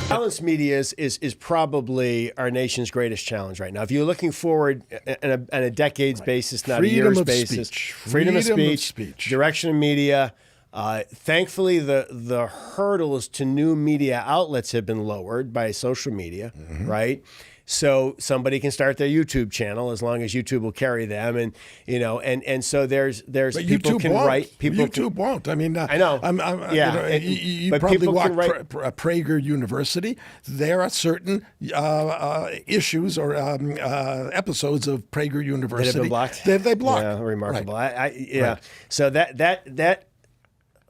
Balanced media is probably our nation's greatest challenge right now. If you're looking forward on a decades basis, not a year's basis, freedom of speech, direction of media. Thankfully, the hurdles to new media outlets have been lowered by social media, right? So somebody can start their YouTube channel as long as YouTube will carry them, and so there's but people YouTube can won't. write. YouTube won't. I mean, I know. You but probably people walk can write. Prager University. There are certain issues or episodes of Prager University that have been blocked. They blocked. Yeah, remarkable. Right. Right. So that.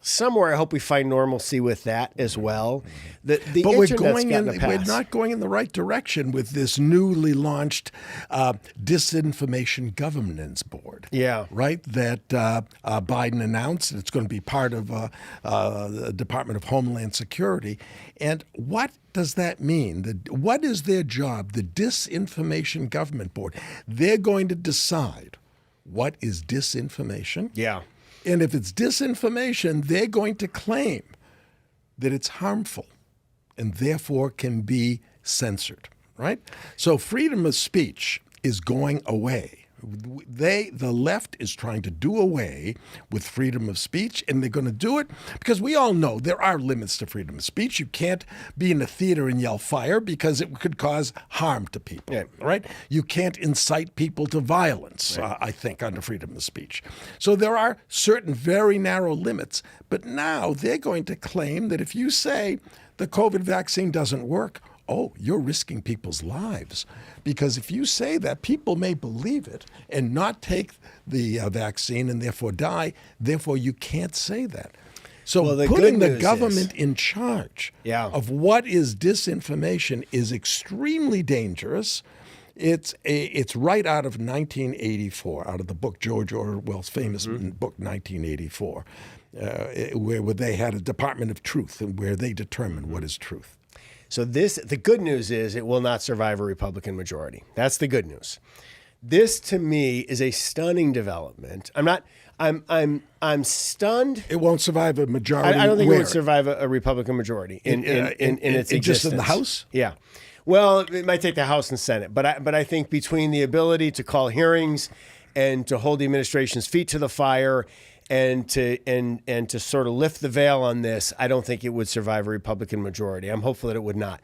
Somewhere, I hope we find normalcy with that as well. But we're not going in the right direction with this newly launched Disinformation Governance Board. Yeah. Right? That Biden announced. It's going to be part of the Department of Homeland Security. And what does that mean? What is their job? The Disinformation Government Board. They're going to decide what is disinformation. Yeah. And if it's disinformation, they're going to claim that it's harmful and therefore can be censored, right? So freedom of speech is going away. The left is trying to do away with freedom of speech, and they're going to do it because we all know there are limits to freedom of speech. You can't be in a theater and yell fire because it could cause harm to people, right? You can't incite people to violence, I think, under freedom of speech. So there are certain very narrow limits, but now they're going to claim that if you say the COVID vaccine doesn't work, you're risking people's lives. Because if you say that, people may believe it and not take the vaccine and therefore die. Therefore, you can't say that. So putting the government in charge of what is disinformation is extremely dangerous. It's right out of 1984, out of the book George Orwell's famous book 1984, where they had a Department of Truth and where they determined what is truth. So the good news is it will not survive a Republican majority. That's the good news. This to me is a stunning development. I'm stunned. It won't survive a majority. I don't think it would survive a Republican majority in its existence. Just in the House? Yeah. Well, it might take the House and Senate, but I think between the ability to call hearings and to hold the administration's feet to the fire and to sort of lift the veil on this, I don't think it would survive a Republican majority. I'm hopeful that it would not.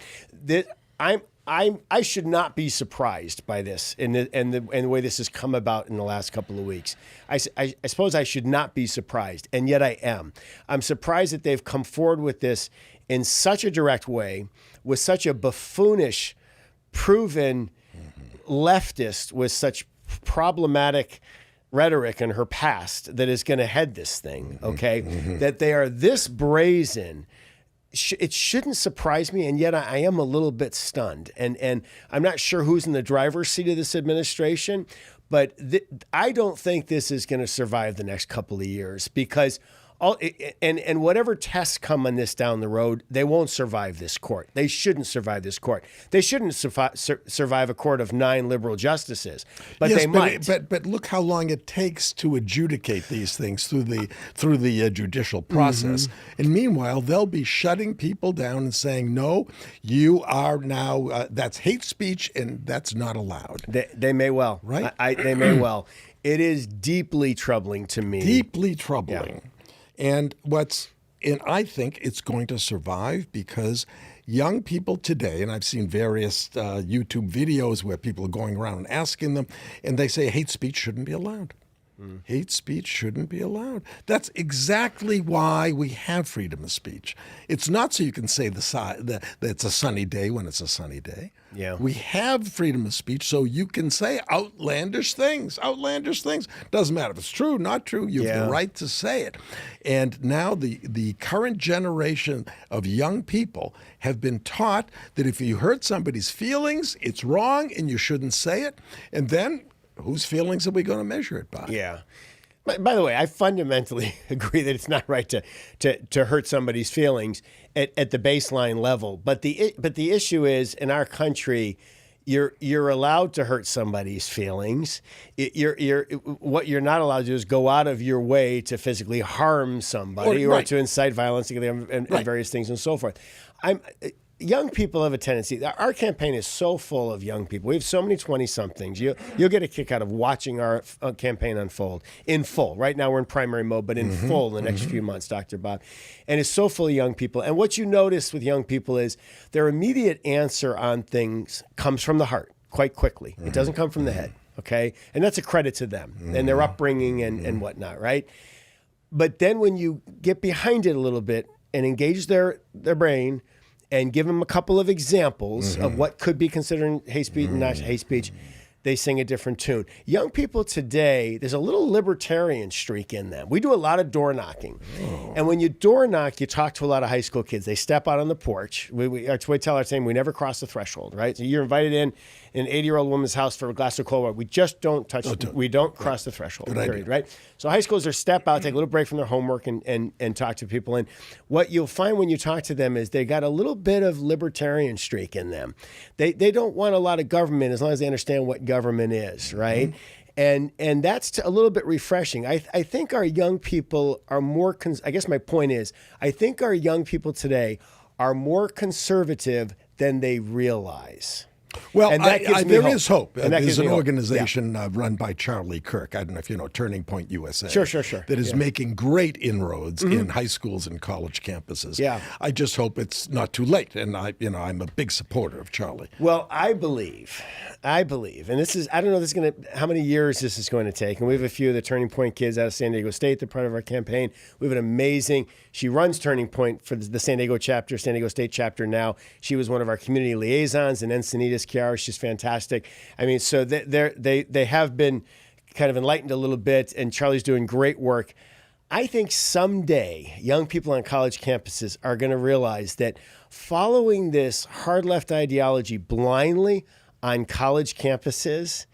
I should not be surprised by this and the way this has come about in the last couple of weeks. I suppose I should not be surprised, and yet I am. I'm surprised that they've come forward with this in such a direct way, with such a buffoonish, proven leftist with such problematic rhetoric in her past that is going to head this thing, okay? That they are this brazen. It shouldn't surprise me, and yet I am a little bit stunned. And I'm not sure who's in the driver's seat of this administration, but I don't think this is going to survive the next couple of years because and whatever tests come on this down the road, they won't survive this court. They shouldn't survive this court. They shouldn't survive a court of 9 liberal justices, but they might. But look how long it takes to adjudicate these things through the judicial process. And meanwhile, they'll be shutting people down and saying, no, you are now, that's hate speech and that's not allowed. They may well. Right? They may well. It is deeply troubling to me. Deeply troubling. Yeah. And I think it's going to survive because young people today, and I've seen various YouTube videos where people are going around and asking them, and they say hate speech shouldn't be allowed. Hate speech shouldn't be allowed. That's exactly why we have freedom of speech. It's not so you can say that it's a sunny day when it's a sunny day. Yeah. We have freedom of speech so you can say outlandish things. Outlandish things. Doesn't matter if it's true, not true. You have the right to say it. And now the current generation of young people have been taught that if you hurt somebody's feelings, it's wrong and you shouldn't say it. And then whose feelings are we going to measure it by? Yeah. By the way, I fundamentally agree that it's not right to hurt somebody's feelings at the baseline level. But the issue is, in our country, you're allowed to hurt somebody's feelings. What you're not allowed to do is go out of your way to physically harm somebody or to incite violence and various things and so forth. young people have a tendency. Our campaign is so full of young people. We have so many 20-somethings. You'll get a kick out of watching our campaign unfold in full. Right now we're in primary mode, but in full in the next few months, Dr. Bob. And it's so full of young people. And what you notice with young people is their immediate answer on things comes from the heart quite quickly. It doesn't come from the head, okay? And that's a credit to them and their upbringing and whatnot, right? But then when you get behind it a little bit and engage their brain and give them a couple of examples of what could be considered hate speech and not hate speech, they sing a different tune. Young people today, there's a little libertarian streak in them. We do a lot of door knocking. And when you door knock, you talk to a lot of high school kids. They step out on the porch. We tell our team we never cross the threshold, right? So you're invited in an 80-year-old woman's house for a glass of cold water. We just don't touch, we don't cross the threshold, period, right? So high schoolers are step out, take a little break from their homework and talk to people. And what you'll find when you talk to them is they got a little bit of libertarian streak in them. They don't want a lot of government as long as they understand what government is, right? And that's a little bit refreshing. I think our young people are more, I guess my point is, I think our young people today are more conservative than they realize. Well, there hope. is hope. There's an hope. organization run by Charlie Kirk. I don't know if you know Turning Point USA. Sure. That is making great inroads in high schools and college campuses. Yeah. I just hope it's not too late. And I'm a big supporter of Charlie. Well, I believe, and this is, I don't know how many years this is going to take. And we have a few of the Turning Point kids out of San Diego State. They're part of our campaign. We have an amazing, she runs Turning Point for the San Diego chapter, San Diego State chapter now. She was one of our community liaisons in Encinitas, Chiara. She's fantastic. I mean, so they have been kind of enlightened a little bit, and Charlie's doing great work. I think someday young people on college campuses are going to realize that following this hard left ideology blindly on college campuses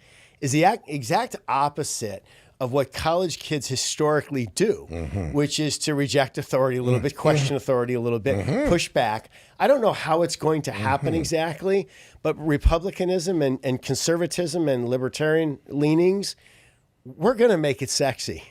is the exact opposite of what college kids historically do, which is to reject authority a little bit, question authority a little bit, push back. I don't know how it's going to happen exactly, but republicanism and conservatism and libertarian leanings, we're going to make it sexy.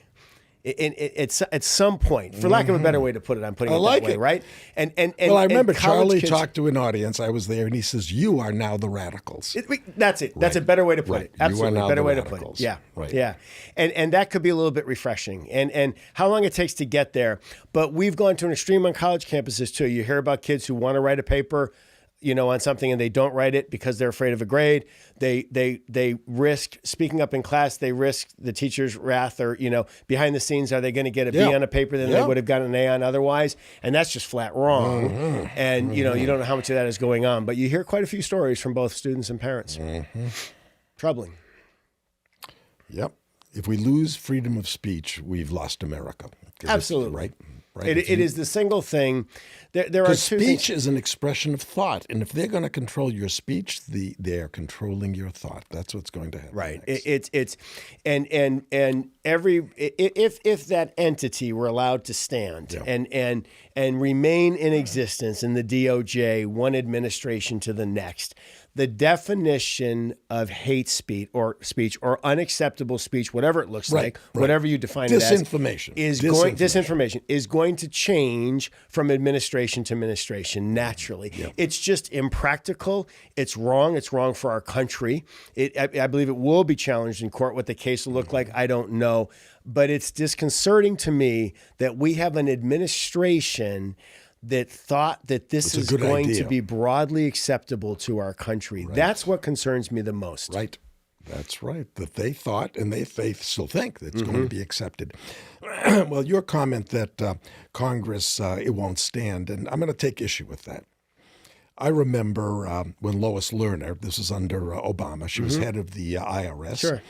At some point, for lack of a better way to put it, I'm putting it that way, right? And well, I remember Charlie kids, talked to an audience. I was there, and he says, "You are now the radicals." That's it. Right. That's a better way to put it. Absolutely, better way to put it. Yeah, right. Yeah, and that could be a little bit refreshing. And how long it takes to get there, but we've gone to an extreme on college campuses too. You hear about kids who want to write a paper, on something, and they don't write it because they're afraid of a grade. They risk speaking up in class. They risk the teacher's wrath, or behind the scenes, are they going to get a B on a paper than they would have gotten an A on otherwise? And that's just flat wrong. And you don't know how much of that is going on, but you hear quite a few stories from both students and parents. Troubling. Yep. If we lose freedom of speech, we've lost America. Absolutely. Right. It is the single thing. There are two speech things. is an expression of thought, and if they're going to control your speech, they're controlling your thought. That's what's going to happen. Right. Next. It's if that entity were allowed to stand and remain in existence in the DOJ, one administration to the next, the definition of hate speech or unacceptable speech, whatever it looks like, whatever you define it as, disinformation is going to change from administration to administration naturally. Yep. It's just impractical. It's wrong. It's wrong for our country. I believe it will be challenged in court. What the case will look like, I don't know. But it's disconcerting to me that we have an administration that thought that this is going to be broadly acceptable to our country. Right. That's what concerns me the most. Right. That's right. That they thought, and they still think that it's going to be accepted. Well, your comment that Congress, it won't stand, and I'm going to take issue with that. I remember when Lois Lerner, this was under Obama, she was head of the IRS. Sure.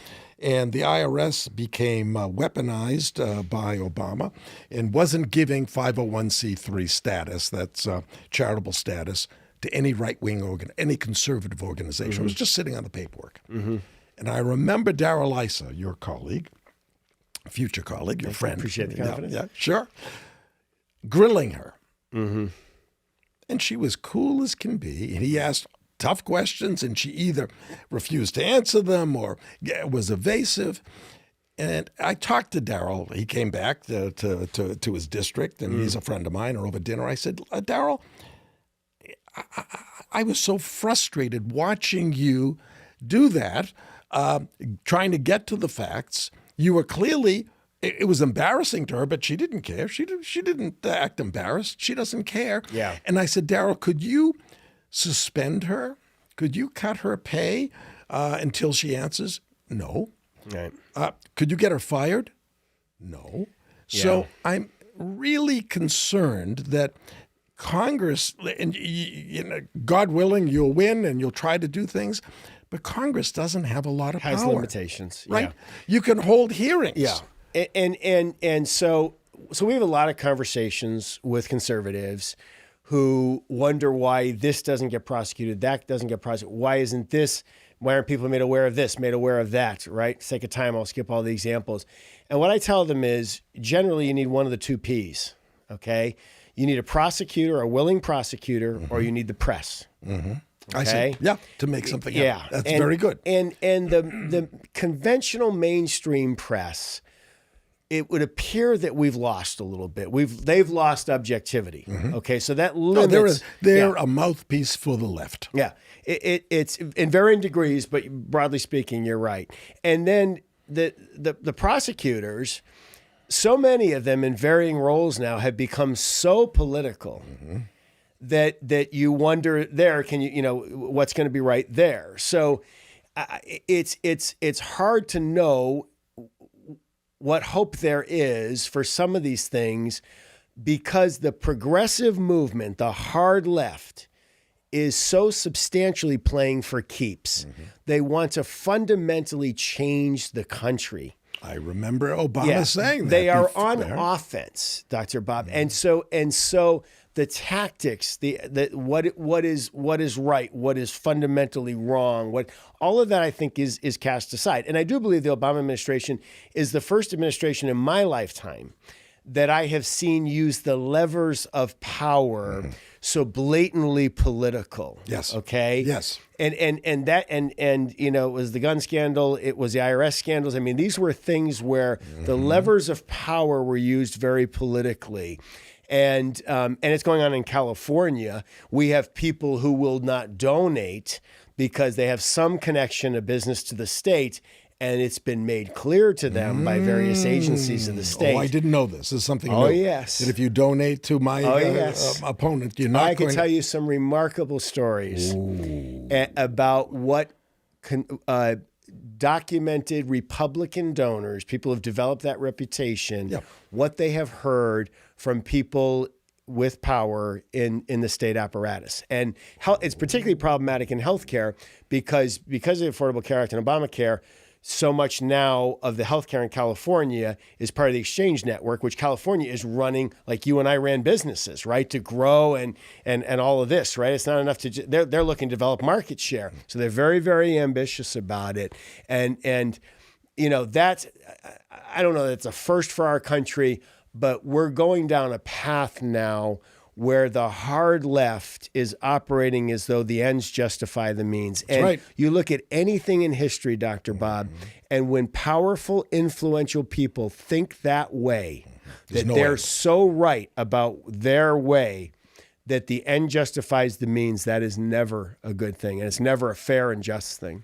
And the IRS became weaponized by Obama and wasn't giving 501c3 status, that's charitable status, to any right-wing any conservative organization. It was just sitting on the paperwork. And I remember Darrell Issa, your colleague, future colleague, your friend. Appreciate the confidence. Yeah, sure. Grilling her. And she was cool as can be. And he asked tough questions, and she either refused to answer them or was evasive. And I talked to Darrell. He came back to his district, and he's a friend of mine, or over dinner. I said, Darrell, I was so frustrated watching you do that, trying to get to the facts. You were clearly, it was embarrassing to her, but she didn't care. She didn't act embarrassed. She doesn't care. Yeah. And I said, Daryl, could you suspend her? Could you cut her pay until she answers? No. Right. Could you get her fired? No. So I'm really concerned that Congress, and God willing, you'll win and you'll try to do things, but Congress doesn't have a lot of Has power. limitations. Right? Yeah. You can hold hearings. Yeah. And so we have a lot of conversations with conservatives who wonder why this doesn't get prosecuted, that doesn't get prosecuted. Why aren't people made aware of this, made aware of that, right? For sake of time, I'll skip all the examples. And what I tell them is generally you need one of the two Ps, okay? You need a prosecutor, a willing prosecutor, or you need the press. Mm-hmm. Okay? I see. Yeah, to make something happen. That's very good. And the conventional mainstream press, it would appear that we've lost a little bit. They've lost objectivity. Okay, so that limits. They're a mouthpiece for the left. Yeah, it's in varying degrees, but broadly speaking, you're right. And then the prosecutors, so many of them in varying roles now have become so political that you wonder there, what's going to be right there. So it's hard to know what hope there is for some of these things because the progressive movement, the hard left, is so substantially playing for keeps. They want to fundamentally change the country. I remember Obama saying that. They are on offense, Dr. Bob. And so the tactics, what is right, what is fundamentally wrong, all of that I think is cast aside. And I do believe the Obama administration is the first administration in my lifetime that I have seen use the levers of power so blatantly political. Yes. Okay. Yes. And it was the gun scandal. It was the IRS scandals. I mean, these were things where the levers of power were used very politically. And it's going on in California. We have people who will not donate because they have some connection of business to the state, and it's been made clear to them by various agencies of the state. Oh, I didn't know this. This is something new. Yes. That if you donate to my opponent, you're not I can tell you some remarkable stories about what documented Republican donors, people who've developed that reputation, what they have heard from people with power in the state apparatus. And it's particularly problematic in healthcare because of the Affordable Care Act and Obamacare, so much now of the healthcare in California is part of the exchange network, which California is running like you and I ran businesses, right? To grow and all of this, right? It's not enough to, they're looking to develop market share. So they're very, very ambitious about it. And that's, I don't know, that's a first for our country, but we're going down a path now where the hard left is operating as though the ends justify the means. That's right. You look at anything in history, Dr. Bob, and when powerful, influential people think that way, they're so right about their way that the end justifies the means, that is never a good thing. And it's never a fair and just thing.